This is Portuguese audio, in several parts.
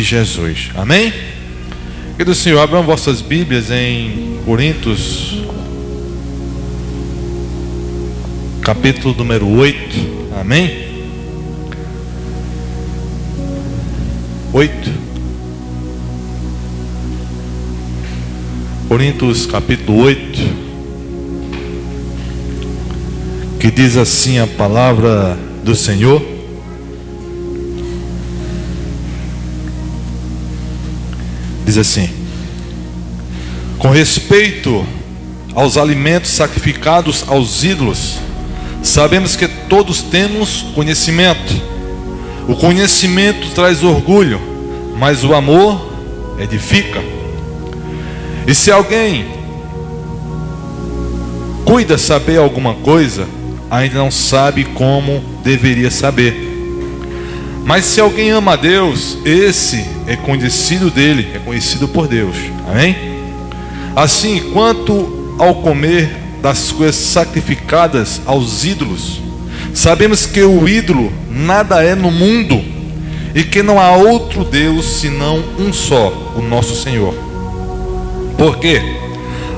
Jesus. Amém? Querido Senhor, abram vossas Bíblias em Coríntios, capítulo número 8. Amém? 8. Coríntios capítulo 8, que diz assim a palavra do Senhor: diz assim: com respeito aos alimentos sacrificados aos ídolos, sabemos que todos temos conhecimento. O conhecimento traz orgulho, mas o amor edifica. E se alguém cuida saber alguma coisa, ainda não sabe como deveria saber. Mas se alguém ama a Deus, esse é conhecido dele, é conhecido por Deus. Amém? Assim, quanto ao comer das coisas sacrificadas aos ídolos, sabemos que o ídolo nada é no mundo, e que não há outro Deus senão um só, o nosso Senhor. Porque,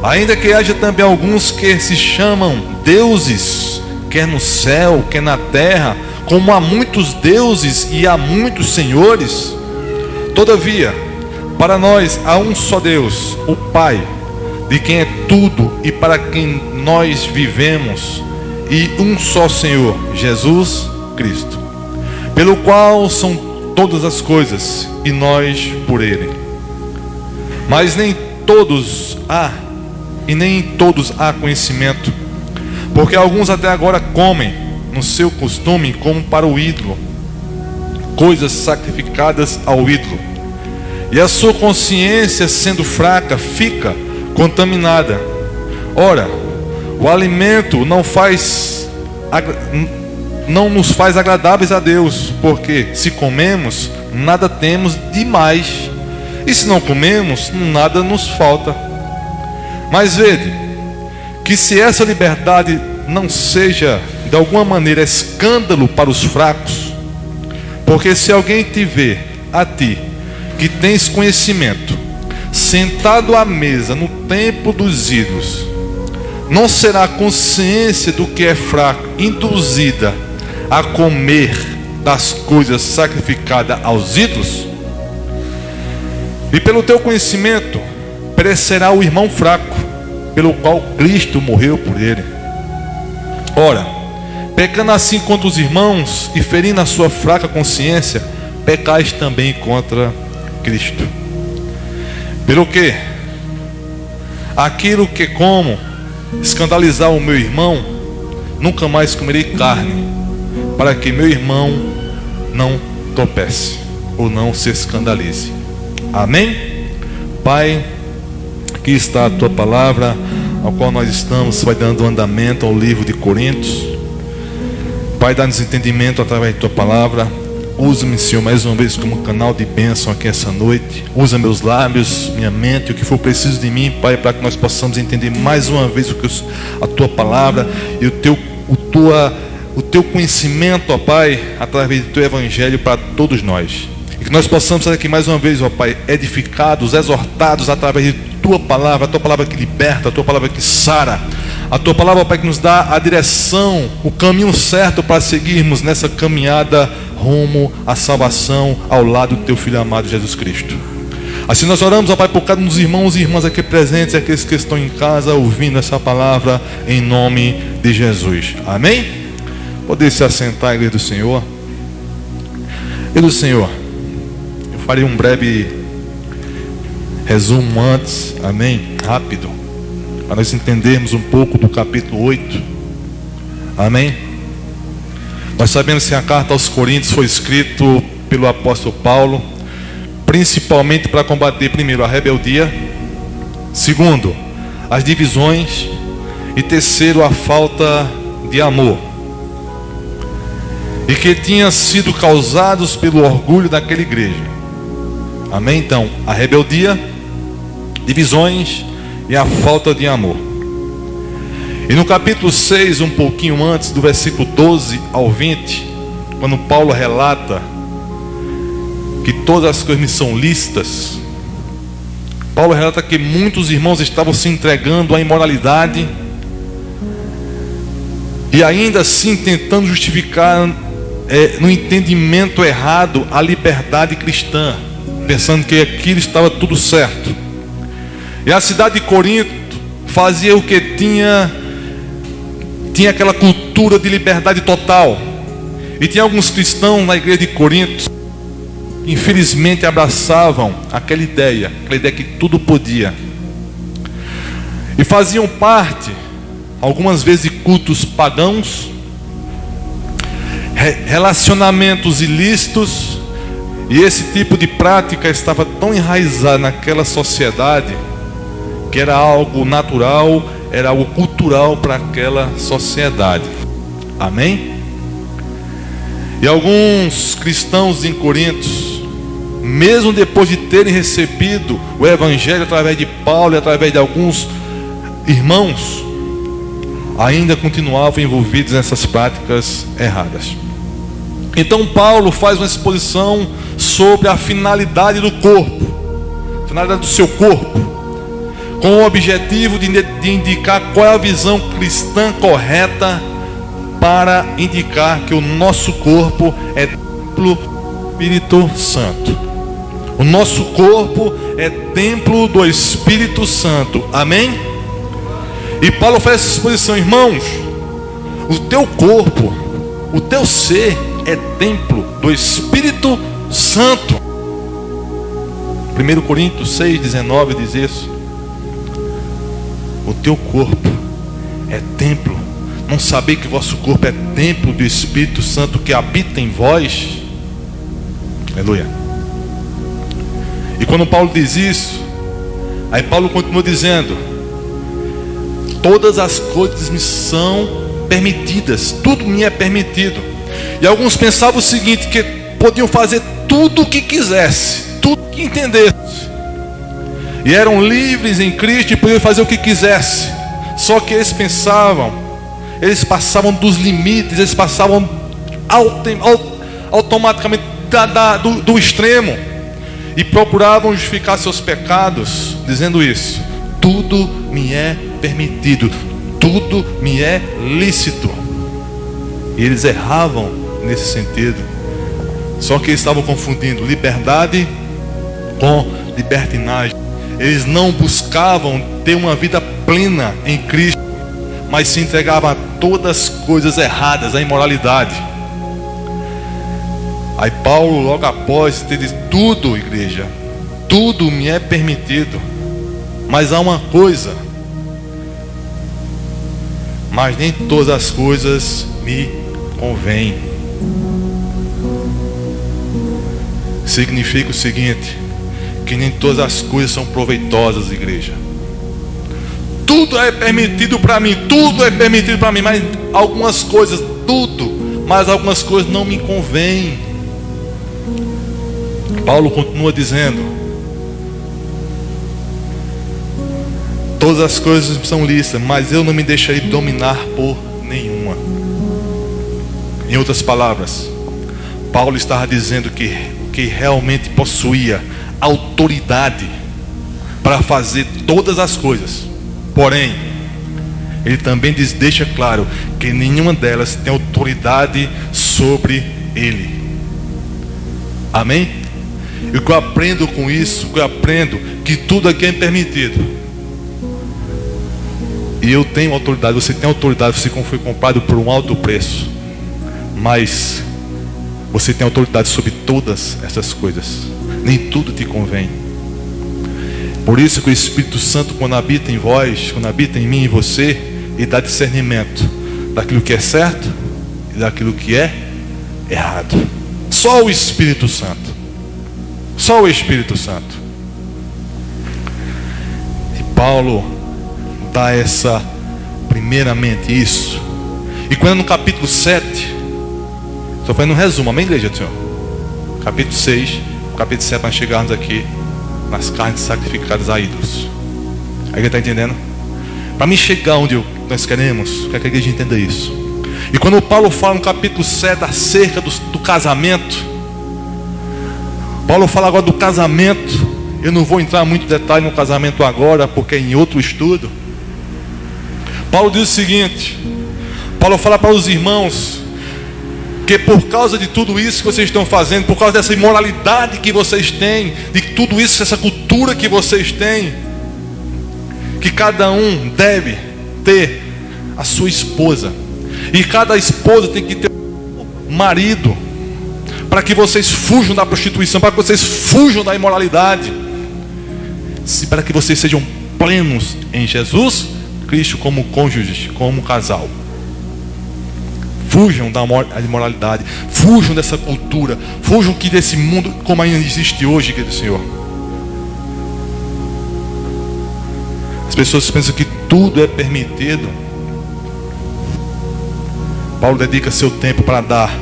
ainda que haja também alguns que se chamam deuses, quer no céu, quer na terra, como há muitos deuses e há muitos senhores, todavia, para nós há um só Deus, o Pai, de quem é tudo e para quem nós vivemos, e um só Senhor, Jesus Cristo, pelo qual são todas as coisas, e nós por Ele. Mas nem todos há conhecimento, porque alguns até agora comem no seu costume como para o ídolo, coisas sacrificadas ao ídolo, e a sua consciência, sendo fraca, fica contaminada. Ora, o alimento não nos faz agradáveis a Deus, porque se comemos, nada temos demais, e se não comemos, nada nos falta. Mas vede, que se essa liberdade não seja de alguma maneira escândalo para os fracos, porque se alguém te vê, a ti, que tens conhecimento, sentado à mesa no templo dos ídolos, não será a consciência do que é fraco induzida a comer das coisas sacrificadas aos ídolos? E pelo teu conhecimento perecerá o irmão fraco, pelo qual Cristo morreu por ele. Ora, pecando assim contra os irmãos e ferindo a sua fraca consciência, pecais também contra Cristo. Pelo que aquilo que como escandalizar o meu irmão, nunca mais comerei carne, para que meu irmão não tropece ou não se escandalize. Amém? Pai, aqui está a tua palavra, ao qual nós estamos, vai dando andamento ao livro de Coríntios. Pai, dá-nos entendimento através da tua palavra. Usa-me, Senhor, mais uma vez como canal de bênção aqui essa noite. Usa meus lábios, minha mente, o que for preciso de mim, Pai, para que nós possamos entender mais uma vez a tua palavra e o teu conhecimento, ó Pai, através do teu evangelho para todos nós. E que nós possamos sair aqui mais uma vez, ó Pai, edificados, exortados através de tua palavra, a tua palavra que liberta, a tua palavra que sara, a tua palavra, ó Pai, que nos dá a direção, o caminho certo para seguirmos nessa caminhada rumo à salvação ao lado do teu Filho amado Jesus Cristo. Assim nós oramos, ó Pai, por cada um dos irmãos e irmãs aqui presentes, aqueles que estão em casa ouvindo essa palavra, em nome de Jesus. Amém? Poder se assentar, igreja do Senhor. Igreja do Senhor, eu farei um breve resumo antes, amém? Rápido, para nós entendermos um pouco do capítulo 8. Amém? Nós sabemos que a carta aos Coríntios foi escrita pelo apóstolo Paulo, principalmente para combater, primeiro, a rebeldia, segundo, as divisões, e terceiro, a falta de amor, e que tinha sido causados pelo orgulho daquela igreja. Amém? Então, a rebeldia, divisões e a falta de amor. E no capítulo 6, um pouquinho antes, do versículo 12 ao 20, quando Paulo relata que todas as coisas me são lícitas, Paulo relata que muitos irmãos estavam se entregando à imoralidade e ainda assim tentando justificar no entendimento errado a liberdade cristã, pensando que aquilo estava tudo certo. E a cidade de Corinto fazia o que tinha aquela cultura de liberdade total. E tinha alguns cristãos na igreja de Corinto que infelizmente abraçavam aquela ideia que tudo podia, e faziam parte algumas vezes de cultos pagãos, relacionamentos ilícitos. E esse tipo de prática estava tão enraizada naquela sociedade que era algo natural, era algo cultural para aquela sociedade. Amém? E alguns cristãos em Corinto, mesmo depois de terem recebido o evangelho através de Paulo e através de alguns irmãos, ainda continuavam envolvidos nessas práticas erradas. Então Paulo faz uma exposição sobre a finalidade do corpo, a finalidade do seu corpo, com o objetivo de indicar qual é a visão cristã correta, para indicar que o nosso corpo é templo do Espírito Santo. O nosso corpo é templo do Espírito Santo. Amém? E Paulo faz essa exposição: irmãos, o teu corpo, o teu ser é templo do Espírito Santo. 1 Coríntios 6,19 diz isso. O teu corpo é templo. Não saber que vosso corpo é templo do Espírito Santo que habita em vós? Aleluia. E quando Paulo diz isso, aí Paulo continua dizendo: todas as coisas me são permitidas, tudo me é permitido. E alguns pensavam o seguinte, que podiam fazer tudo o que quisesse, tudo que entendesse, e eram livres em Cristo e podiam fazer o que quisesse. Só que eles passavam dos limites, eles passavam automaticamente do extremo, e procuravam justificar seus pecados, dizendo isso: tudo me é permitido, tudo me é lícito. E eles erravam nesse sentido. Só que eles estavam confundindo liberdade com libertinagem. Eles não buscavam ter uma vida plena em Cristo, mas se entregavam a todas as coisas erradas, a imoralidade. Aí Paulo, logo após ter dito: tudo, igreja, tudo me é permitido, mas há uma coisa: mas nem todas as coisas me convêm. Significa o seguinte, que nem todas as coisas são proveitosas, igreja. Tudo é permitido para mim, tudo é permitido para mim, mas algumas coisas, mas algumas coisas não me convêm. Paulo continua dizendo: todas as coisas são lícitas, mas eu não me deixarei dominar por nenhuma. Em outras palavras, Paulo estava dizendo que realmente possuía autoridade para fazer todas as coisas. Porém, ele também deixa claro que nenhuma delas tem autoridade sobre ele. Amém? E o que eu aprendo com isso, que tudo aqui é permitido. E eu tenho autoridade, você tem autoridade, você foi comprado por um alto preço. Mas você tem autoridade sobre todas essas coisas. Nem tudo te convém. Por isso que o Espírito Santo, quando habita em vós, quando habita em mim e você, ele dá discernimento daquilo que é certo e daquilo que é errado. Só o Espírito Santo. Só o Espírito Santo. E Paulo dá primeiramente isso. E quando no capítulo 7, só foi no resumo, amém, igreja do Senhor? Capítulo 6, capítulo 7, nós chegarmos aqui nas carnes sacrificadas a ídolos. A igreja está entendendo? Para mim chegar onde nós queremos, quer que a igreja entenda isso. E quando Paulo fala no capítulo 7 acerca do casamento, Paulo fala agora do casamento. Eu não vou entrar muito em detalhe no casamento agora, porque é em outro estudo. Paulo diz o seguinte: Paulo fala para os irmãos que por causa de tudo isso que vocês estão fazendo, por causa dessa imoralidade que vocês têm, de tudo isso, essa cultura que vocês têm, que cada um deve ter a sua esposa, e cada esposa tem que ter um marido, para que vocês fujam da prostituição, para que vocês fujam da imoralidade, para que vocês sejam plenos em Jesus Cristo como cônjuges, como casal. Fujam da imoralidade, fujam dessa cultura, fujam que desse mundo como ainda existe hoje, querido Senhor. As pessoas pensam que tudo é permitido. Paulo dedica seu tempo para dar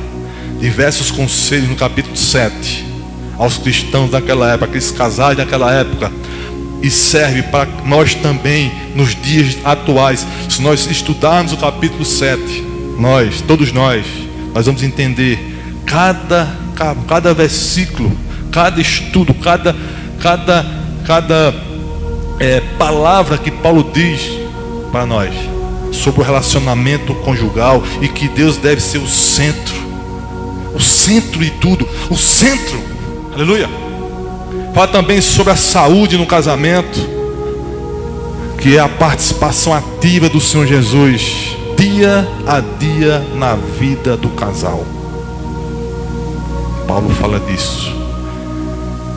diversos conselhos no capítulo 7 aos cristãos daquela época, aqueles casais daquela época, e serve para nós também nos dias atuais. Se nós estudarmos o capítulo 7, todos nós vamos entender cada versículo, cada estudo, cada palavra que Paulo diz para nós sobre o relacionamento conjugal, e que Deus deve ser o centro de tudo, o centro, aleluia. Fala também sobre a saúde no casamento, que é a participação ativa do Senhor Jesus dia a dia na vida do casal. Paulo fala disso.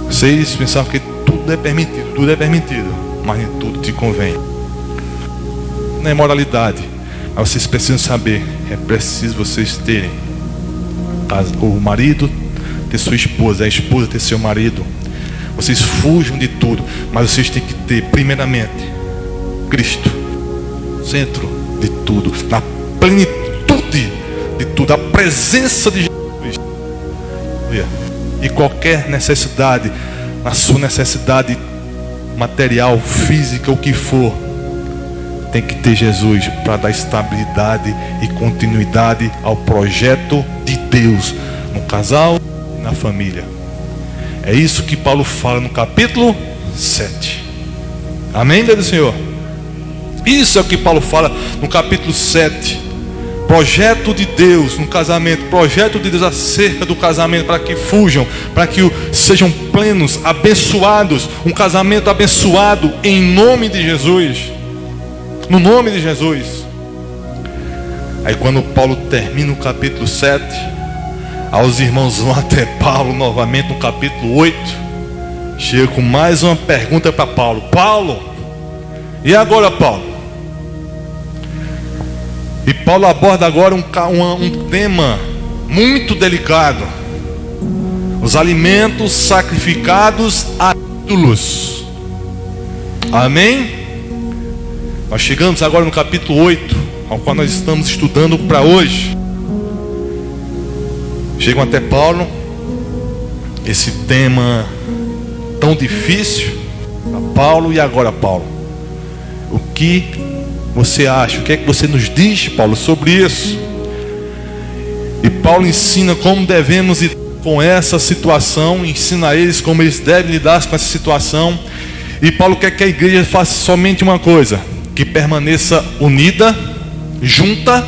Vocês pensavam que tudo é permitido, mas nem tudo te convém. Não é moralidade, mas vocês precisam saber, é preciso vocês terem o marido ter sua esposa, a esposa ter seu marido. Vocês fujam de tudo, mas vocês têm que ter primeiramente Cristo, centro de tudo, na plenitude de tudo, a presença de Jesus. E qualquer necessidade, na sua necessidade material, física, o que for, tem que ter Jesus para dar estabilidade e continuidade ao projeto de Deus no casal e na família. É isso que Paulo fala no capítulo 7. Amém, Deus do Senhor? Isso é o que Paulo fala no capítulo 7. Projeto de Deus no casamento, projeto de Deus acerca do casamento, para que fujam, para que sejam plenos, abençoados, um casamento abençoado em nome de Jesus, no nome de Jesus. Aí quando Paulo termina o capítulo 7, os irmãos vão até Paulo novamente no capítulo 8, chega com mais uma pergunta para Paulo. Paulo, e agora, Paulo? E Paulo aborda agora um tema muito delicado: os alimentos sacrificados a ídolos. Amém? Nós chegamos agora no capítulo 8, ao qual nós estamos estudando para hoje. Chegam até Paulo, esse tema tão difícil para Paulo. E agora, Paulo, o que você acha? O que é que você nos diz, Paulo, sobre isso? E Paulo ensina como devemos lidar com essa situação, ensina a eles como eles devem lidar com essa situação. E Paulo quer que a igreja faça somente uma coisa: que permaneça unida, junta,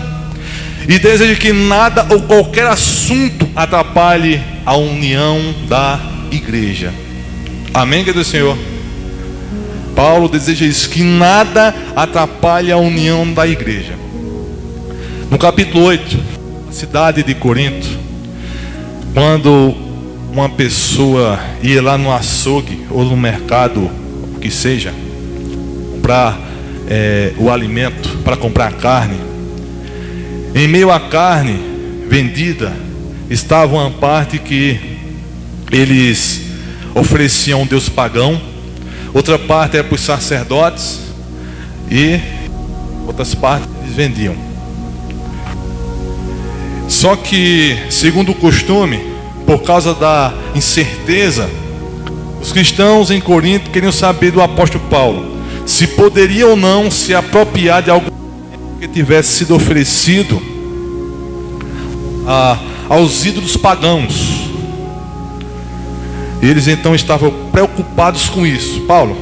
e deseja que nada ou qualquer assunto atrapalhe a união da igreja. Amém, querido Senhor? Paulo deseja isso, que nada atrapalhe a união da igreja. No capítulo 8, na cidade de Corinto, quando uma pessoa ia lá no açougue ou no mercado, o que seja, comprar o alimento, para comprar carne, em meio à carne vendida estava uma parte que eles ofereciam a um deus pagão, outra parte era para os sacerdotes, e outras partes eles vendiam. Só que, segundo o costume, por causa da incerteza, os cristãos em Corinto queriam saber do apóstolo Paulo se poderia ou não se apropriar de algo que tivesse sido oferecido aos ídolos pagãos. E eles então estavam preocupados com isso. Paulo,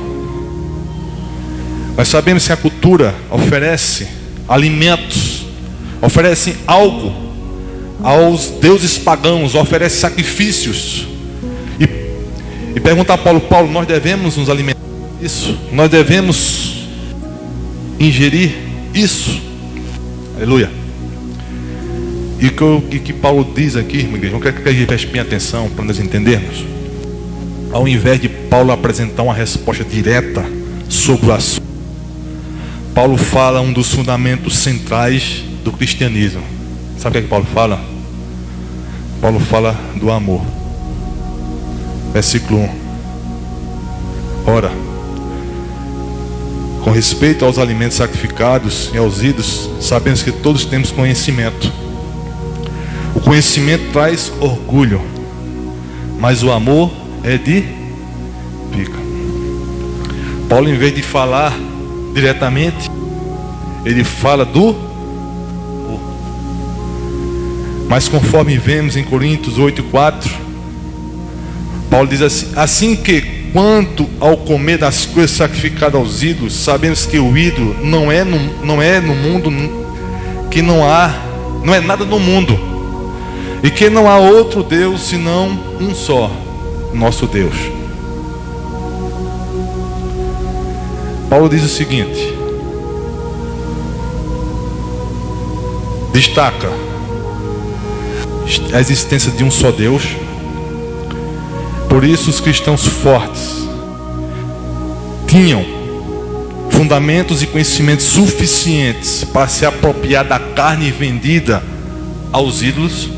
nós sabemos que a cultura oferece alimentos, oferece algo aos deuses pagãos, oferece sacrifícios. E pergunta a Paulo: Paulo, nós devemos nos alimentar disso? Nós devemos ingerir isso? Aleluia. E o que Paulo diz aqui, minha igreja, eu quero que a gente preste bem atenção para nós entendermos. Ao invés de Paulo apresentar uma resposta direta sobre o assunto, Paulo fala um dos fundamentos centrais do cristianismo. Sabe o que Paulo fala? Paulo fala do amor. Versículo 1. Ora, com respeito aos alimentos sacrificados e aos ídolos, sabemos que todos temos conhecimento. O conhecimento traz orgulho, mas o amor edifica. Paulo, em vez de falar diretamente, ele fala do amor. Mas conforme vemos em Coríntios 8:4, Paulo diz assim: assim que quanto ao comer das coisas sacrificadas aos ídolos, sabemos que o ídolo não é no mundo, que não é nada no mundo, e que não há outro Deus senão um só, nosso Deus. Paulo diz o seguinte, destaca a existência de um só Deus. Por isso os cristãos fortes tinham fundamentos e conhecimentos suficientes para se apropriar da carne vendida aos ídolos,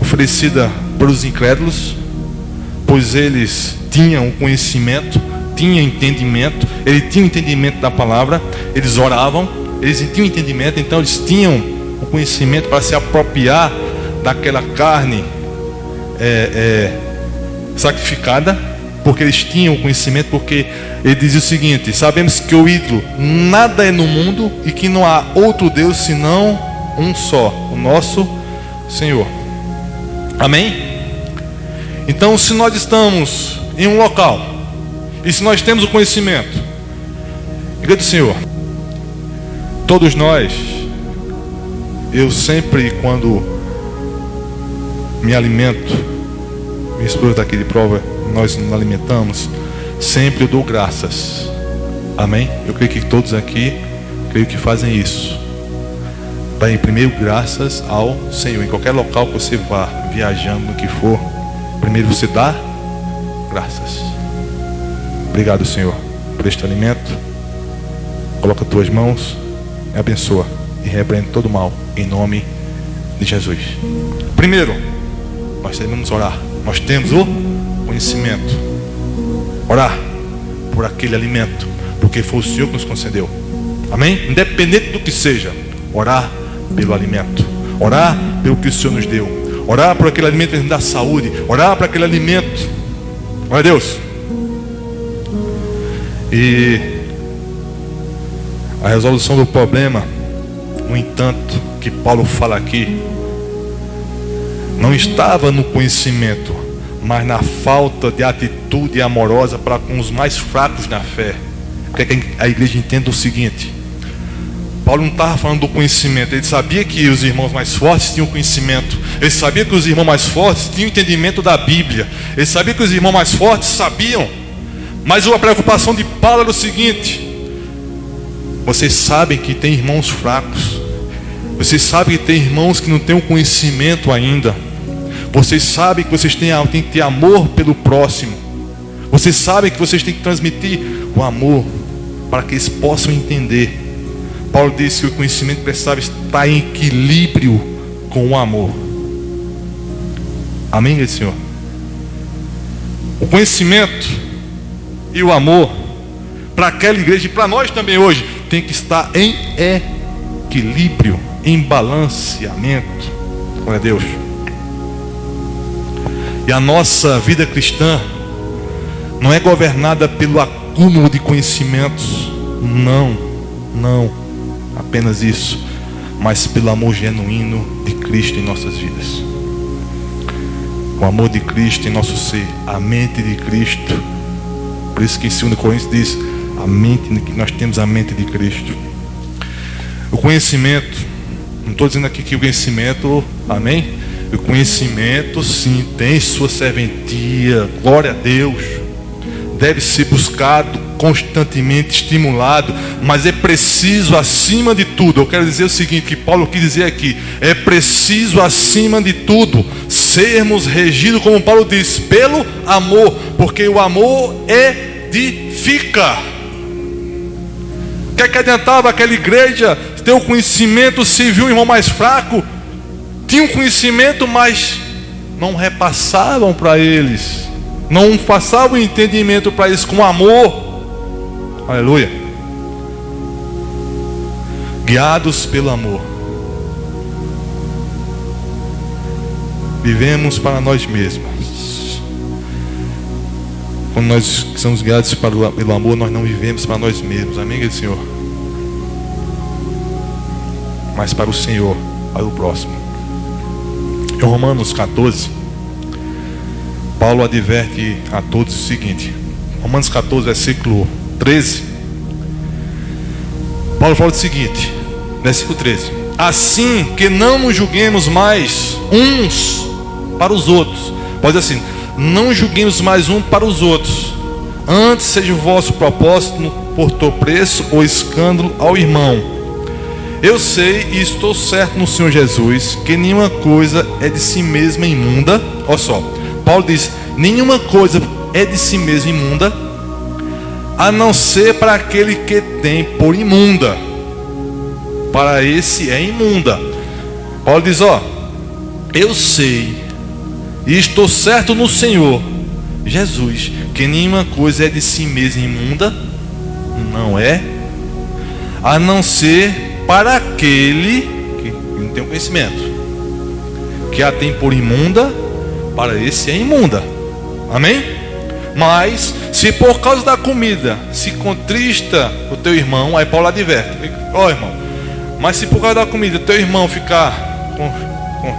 oferecida pelos incrédulos, pois eles tinham o conhecimento, tinham entendimento, eles tinham entendimento da palavra, eles oravam, eles tinham entendimento, então eles tinham o conhecimento para se apropriar daquela carne sacrificada, porque eles tinham o conhecimento, porque ele dizia o seguinte: sabemos que o ídolo nada é no mundo e que não há outro Deus senão um só, o nosso Senhor. Amém? Então, se nós estamos em um local e se nós temos o conhecimento, Igreja do Senhor, todos nós, eu sempre, quando me alimento, minha esposa está aqui de prova, nós nos alimentamos, sempre eu dou graças. Amém? Eu creio que todos aqui, creio que fazem isso. Dá primeiro graças ao Senhor. Em qualquer local que você vá, viajando, no que for, primeiro você dá graças. Obrigado, Senhor, por este alimento. Coloca as tuas mãos, me abençoa e repreende todo mal, em nome de Jesus. Primeiro, nós devemos orar. Nós temos o conhecimento. Orar por aquele alimento, porque foi o Senhor que nos concedeu. Amém? Independente do que seja, orar pelo alimento, orar pelo que o Senhor nos deu, orar por aquele alimento que nos dá saúde, orar por aquele alimento. Glória a Deus. E a resolução do problema, no entanto, que Paulo fala aqui, não estava no conhecimento, mas na falta de atitude amorosa para com os mais fracos na fé. Porque a igreja entende o seguinte: Paulo não estava falando do conhecimento, ele sabia que os irmãos mais fortes tinham conhecimento, ele sabia que os irmãos mais fortes tinham entendimento da Bíblia, ele sabia que os irmãos mais fortes sabiam, mas a preocupação de Paulo era o seguinte: vocês sabem que tem irmãos fracos, vocês sabem que tem irmãos que não têm o conhecimento ainda, vocês sabem que vocês têm que ter amor pelo próximo, vocês sabem que vocês têm que transmitir o amor para que eles possam entender. Paulo disse que o conhecimento precisava estar em equilíbrio com o amor. Amém, meu Senhor? O conhecimento e o amor para aquela igreja e para nós também hoje tem que estar em equilíbrio, em balanceamento. Glória a Deus. E a nossa vida cristã não é governada pelo acúmulo de conhecimentos, não apenas isso, mas pelo amor genuíno de Cristo em nossas vidas. O amor de Cristo em nosso ser, a mente de Cristo. Por isso que em 2 Coríntios diz, que nós temos a mente de Cristo. O conhecimento, não estou dizendo aqui que o conhecimento, amém? O conhecimento sim tem sua serventia, glória a Deus. Deve ser buscado, constantemente estimulado, mas é preciso acima de tudo. Eu quero dizer o seguinte, que Paulo quis dizer aqui, é preciso acima de tudo sermos regidos, como Paulo diz, pelo amor, porque o amor edifica. O que adiantava aquela igreja ter o conhecimento se viu um irmão mais fraco? Tinham conhecimento, mas não repassavam para eles, não passavam o entendimento para eles com amor. Aleluia. Guiados pelo amor, vivemos para nós mesmos. Quando nós somos guiados pelo amor, nós não vivemos para nós mesmos, amém, Senhor? Mas para o Senhor, para o próximo. Em Romanos 14, Paulo adverte a todos o seguinte. Romanos 14, versículo 13. Paulo fala o seguinte, versículo 13: assim que não nos julguemos mais uns para os outros. Pode dizer assim, não julguemos mais um para os outros. Antes seja o vosso propósito por todo preço ou escândalo ao irmão. Eu sei e estou certo no Senhor Jesus que nenhuma coisa é de si mesma imunda. Olha só, Paulo diz, nenhuma coisa é de si mesma imunda, a não ser para aquele que tem por imunda. Para esse é imunda. Paulo diz, ó, eu sei e estou certo no Senhor Jesus que nenhuma coisa é de si mesma imunda, não é, a não ser para aquele que não tem conhecimento, que a tem por imunda, para esse é imunda. Amém? Mas se por causa da comida se contrista o teu irmão, aí Paulo adverte, ó irmão, mas se por causa da comida teu irmão ficar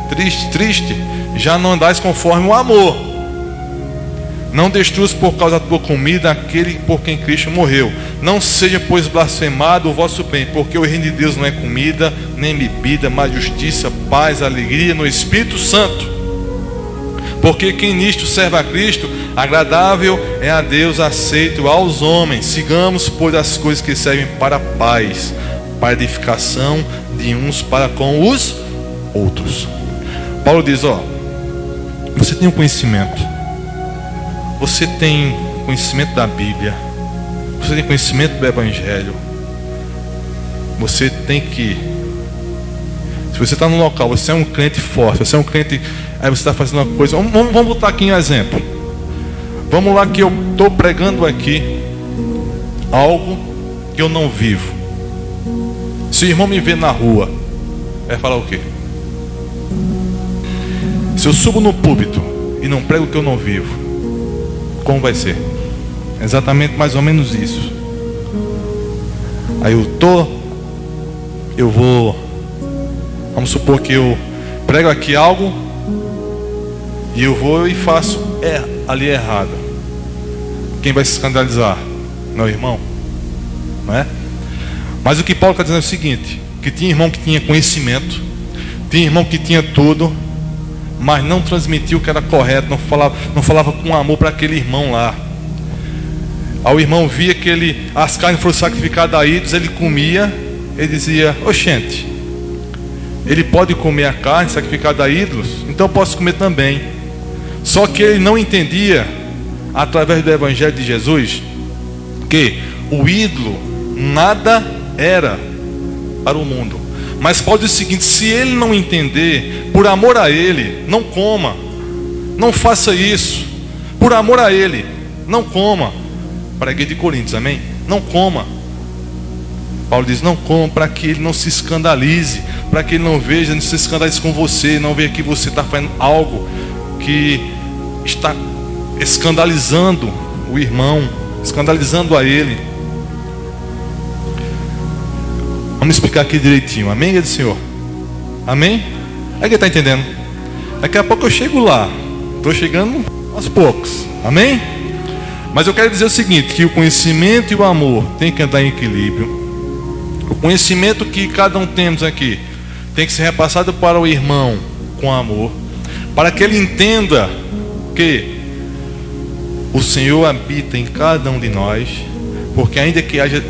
triste, já não andais conforme o amor. Não destruas por causa da tua comida aquele por quem Cristo morreu. Não seja, pois, blasfemado o vosso bem, porque o reino de Deus não é comida, nem bebida, mas justiça, paz, alegria no Espírito Santo. Porque quem nisto serve a Cristo, agradável é a Deus, aceito aos homens. Sigamos, pois, as coisas que servem para a paz, para a edificação de uns para com os outros. Paulo diz, ó, você tem um conhecimento. Você tem conhecimento da Bíblia, você tem conhecimento do Evangelho. Você tem que, se você está no local, você é um crente forte, você é um crente, aí você está fazendo uma coisa, vamos botar aqui um exemplo. Vamos lá que eu estou pregando aqui algo que eu não vivo. Se o irmão me vê na rua, vai falar o quê? Se eu subo no púlpito e não prego o que eu não vivo, como vai ser? Exatamente mais ou menos isso. Aí eu vou, vamos supor que eu prego aqui algo e eu vou e faço ali errado. Quem vai se escandalizar? Meu irmão, não é? Mas o que Paulo está dizendo é o seguinte, que tinha irmão que tinha conhecimento, tinha irmão que tinha tudo, mas não transmitiu o que era correto, não falava com amor para aquele irmão lá. Aí o irmão via que as carnes foram sacrificadas a ídolos, ele comia, ele dizia, oxente, ele pode comer a carne sacrificada a ídolos, então eu posso comer também. Só que ele não entendia, através do Evangelho de Jesus, que o ídolo nada era para o mundo. Mas Paulo diz o seguinte, se ele não entender, por amor a ele, não coma. Não faça isso. Por amor a ele, não coma. Para a igreja de Coríntios, amém? Não coma. Paulo diz, não coma, para que ele não se escandalize, para que ele não veja, não se escandalize com você, não veja que você está fazendo algo que está escandalizando o irmão, escandalizando a ele. Vamos explicar aqui direitinho, amém, igreja do Senhor? Amém? Aí que está entendendo? Daqui a pouco eu chego lá, Estou chegando aos poucos, amém? Mas eu quero dizer o seguinte, que o conhecimento e o amor tem que andar em equilíbrio. O conhecimento que cada um temos aqui tem que ser repassado para o irmão com amor, para que ele entenda que o Senhor habita em cada um de nós, porque ainda que haja,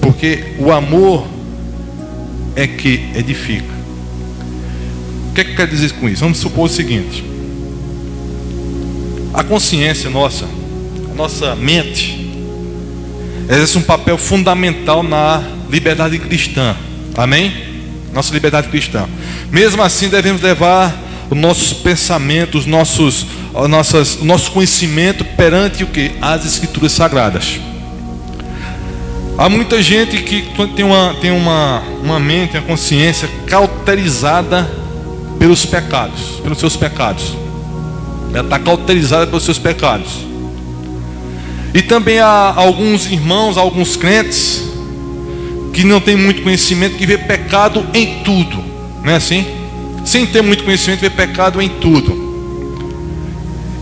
porque o amor é que edifica. O que é que quer dizer com isso? Vamos supor o seguinte: a consciência nossa, a nossa mente, exerce um papel fundamental na liberdade cristã, amém? Nossa liberdade cristã. Mesmo assim, devemos levar os nossos pensamentos, o nosso conhecimento perante o que? As Escrituras Sagradas. Há muita gente que tem uma mente, uma consciência cauterizada pelos pecados, pelos seus pecados. Ela está cauterizada pelos seus pecados. E também há alguns irmãos, alguns crentes que não têm muito conhecimento, que vê pecado em tudo, não é assim? Sem ter muito conhecimento, vê pecado em tudo.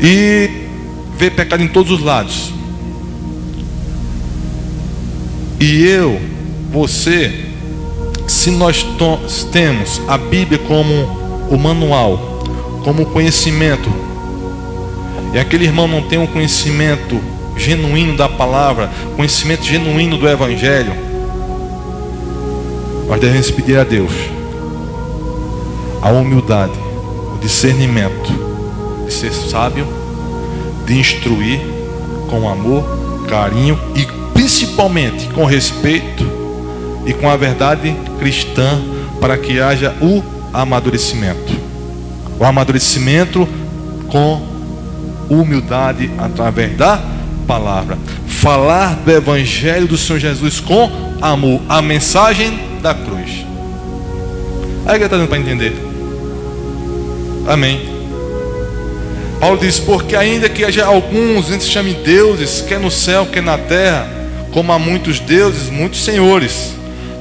E vê pecado em todos os lados. E eu, você, se nós temos a Bíblia como o manual, como o conhecimento, e aquele irmão não tem um conhecimento genuíno da palavra, conhecimento genuíno do Evangelho, nós devemos pedir a Deus a humildade, o discernimento de ser sábio, de instruir com amor, carinho e principalmente com respeito e com a verdade cristã, para que haja o amadurecimento. O amadurecimento com humildade através da palavra. Falar do Evangelho do Senhor Jesus com amor, a mensagem da cruz. Aí que está dando para entender? Amém. Paulo diz: porque ainda que haja alguns, a gente se chame deuses, quer no céu, quer na terra, como há muitos deuses, muitos senhores,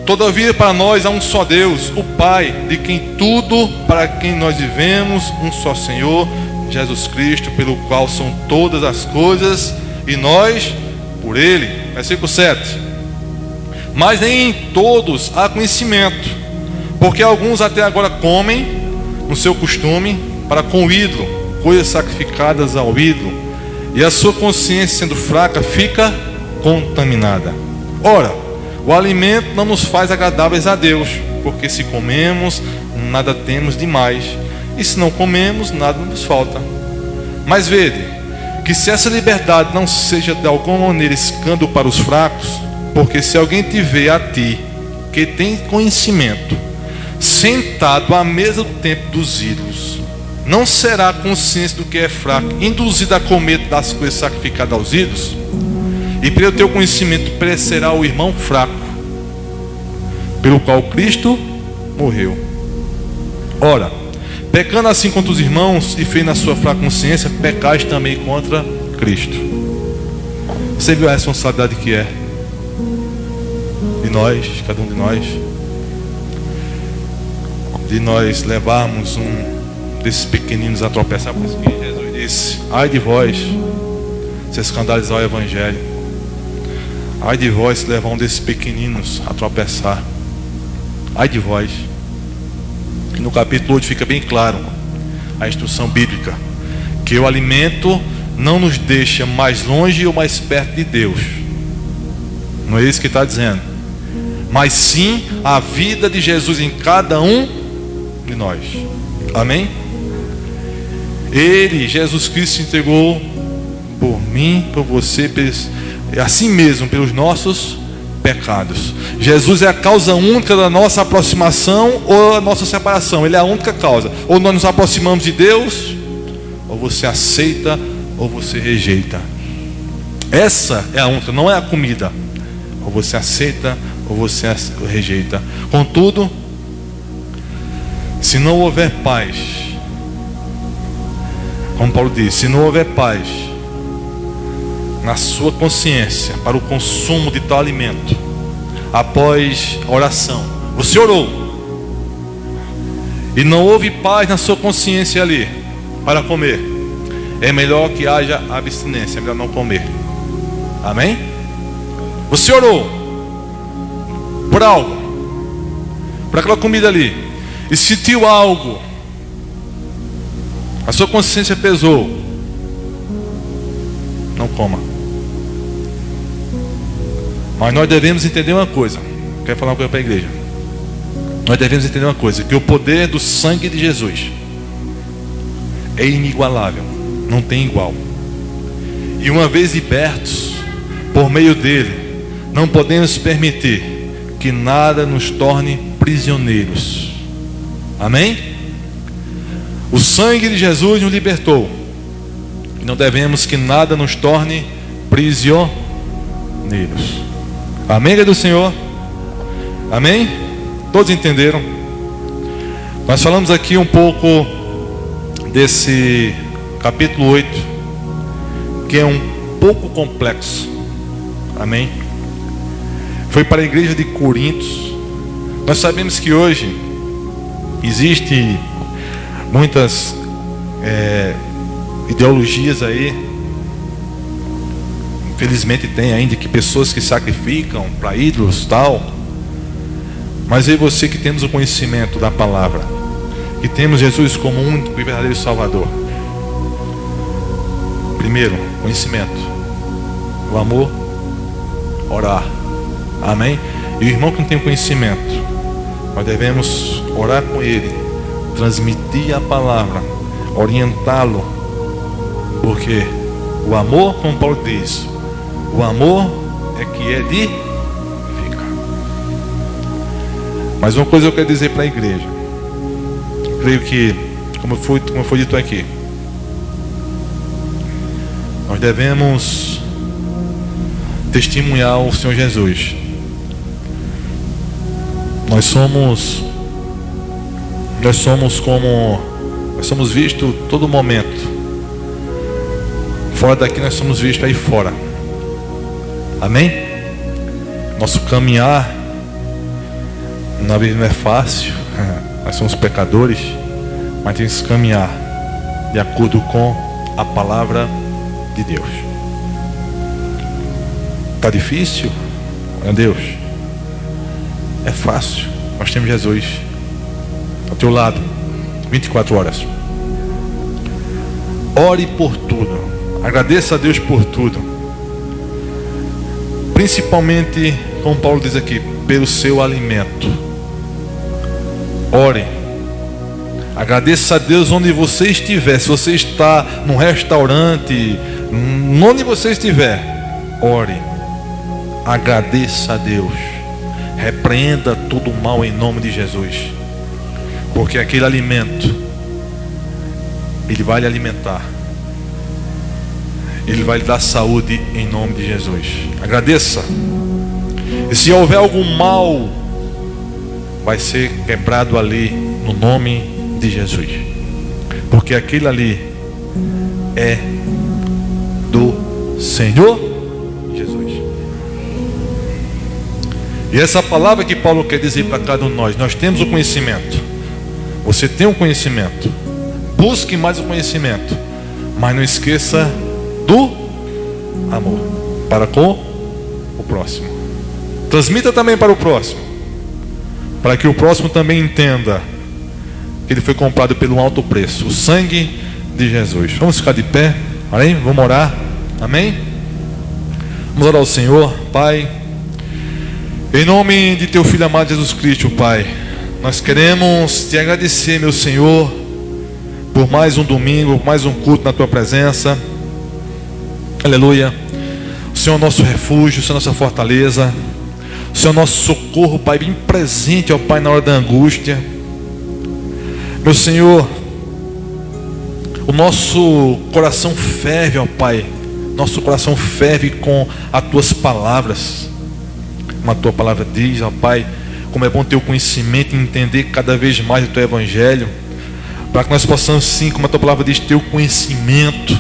todavia para nós há um só Deus, o Pai, de quem tudo, para quem nós vivemos, um só Senhor, Jesus Cristo, pelo qual são todas as coisas, e nós por Ele. Versículo 7. Mas nem em todos há conhecimento, porque alguns até agora comem no seu costume para com o ídolo, coisas sacrificadas ao ídolo, e a sua consciência, sendo fraca, fica contaminada. Ora, o alimento não nos faz agradáveis a Deus, porque se comemos, nada temos demais, e se não comemos, nada nos falta. Mas vede, que se essa liberdade não seja de alguma maneira escândalo para os fracos, porque se alguém te vê a ti, que tem conhecimento, sentado à mesa do templo dos ídolos, não será consciente do que é fraco, induzido a comer das coisas sacrificadas aos ídolos? E pelo teu conhecimento perecerá o irmão fraco, pelo qual Cristo morreu. Ora, pecando assim contra os irmãos, e fez na sua fraca consciência, pecais também contra Cristo. Você viu a responsabilidade que é de nós, cada um de nós levarmos um desses pequeninos a tropeçar? Por isso que Jesus disse: ai de vós se escandalizar o Evangelho, ai de vós se levar um desses pequeninos a tropeçar, ai de vós. E no capítulo 8 fica bem claro a instrução bíblica, que o alimento não nos deixa mais longe ou mais perto de Deus. Não é isso que está dizendo, mas sim a vida de Jesus em cada um de nós. Amém? Ele, Jesus Cristo, se entregou por mim, por você, assim mesmo, pelos nossos pecados. Jesus é a causa única da nossa aproximação ou a nossa separação. Ele é a única causa. Ou nós nos aproximamos de Deus, ou você aceita, ou você rejeita. Essa é a única, não é a comida. Ou você aceita, ou você rejeita. Contudo, se não houver paz, como Paulo diz, se não houver paz na sua consciência para o consumo de tal alimento, após a oração, você orou e não houve paz na sua consciência ali, para comer, é melhor que haja abstinência, é melhor não comer. Amém? Você orou por algo, por aquela comida ali, e sentiu algo, a sua consciência pesou, não coma. Mas nós devemos entender uma coisa. Quero falar uma coisa para a igreja. Nós devemos entender uma coisa, que o poder do sangue de Jesus é inigualável, não tem igual. E uma vez libertos por meio dele, não podemos permitir que nada nos torne prisioneiros. Amém? O sangue de Jesus nos libertou, e não devemos que nada nos torne prisioneiros. Amém, do Senhor? Amém? Todos entenderam? Nós falamos aqui um pouco desse capítulo 8, que é um pouco complexo. Amém? Foi para a igreja de Corinto. Nós sabemos que hoje existe muitas ideologias aí. Infelizmente tem ainda que pessoas que sacrificam para ídolos tal. Mas eu e você que temos o conhecimento da palavra, que temos Jesus como único e verdadeiro Salvador. Primeiro, conhecimento. O amor, orar. Amém? E o irmão que não tem conhecimento, nós devemos orar com ele, transmitir a palavra, orientá-lo. Porque o amor, como Paulo diz, o amor é que edifica. Mas uma coisa eu quero dizer para a igreja. Eu creio que, como foi dito aqui, nós devemos testemunhar o Senhor Jesus. Nós somos vistos todo momento. Fora daqui nós somos vistos aí fora. Amém? Nosso caminhar na vida não é fácil. Nós somos pecadores, mas temos que caminhar de acordo com a palavra de Deus. Está difícil? Meu Deus, é fácil. Nós temos Jesus ao teu lado 24 horas. Ore por tudo, agradeça a Deus por tudo, principalmente, como Paulo diz aqui, pelo seu alimento. Ore, agradeça a Deus onde você estiver. Se você está num restaurante, onde você estiver, ore, agradeça a Deus, repreenda todo o mal em nome de Jesus, porque aquele alimento, ele vai lhe alimentar, ele vai lhe dar saúde em nome de Jesus. Agradeça, e se houver algum mal, vai ser quebrado ali no nome de Jesus, porque aquele ali é do Senhor Jesus. E essa palavra que Paulo quer dizer para cada um de nós temos o conhecimento. Você tem o conhecimento, busque mais o conhecimento, mas não esqueça do amor para com o próximo. Transmita também para o próximo, para que o próximo também entenda que ele foi comprado pelo alto preço, o sangue de Jesus. Vamos ficar de pé, amém? Vamos orar, amém? Vamos orar ao Senhor. Pai, em nome de teu Filho amado Jesus Cristo, Pai, nós queremos te agradecer, meu Senhor, por mais um domingo, mais um culto na tua presença. Aleluia. O Senhor é nosso refúgio, o Senhor é nossa fortaleza, o Senhor é nosso socorro, Pai, bem presente, ó Pai, na hora da angústia. Meu Senhor, o nosso coração ferve, ó Pai, nosso coração ferve com as tuas palavras. Como a tua palavra diz, ó Pai, como é bom ter o conhecimento e entender cada vez mais o teu evangelho, para que nós possamos, sim, como a tua palavra diz, ter o conhecimento.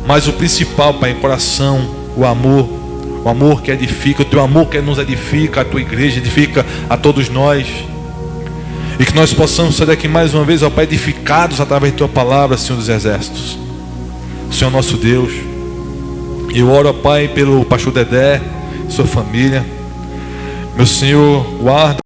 Mas o principal, Pai, é o coração, o amor que edifica, o teu amor que nos edifica, a tua igreja edifica a todos nós. E que nós possamos sair daqui mais uma vez, ó Pai, edificados através de Tua palavra, Senhor dos Exércitos. Senhor nosso Deus, eu oro, ó Pai, pelo pastor Dedé, sua família. Meu Senhor, guarda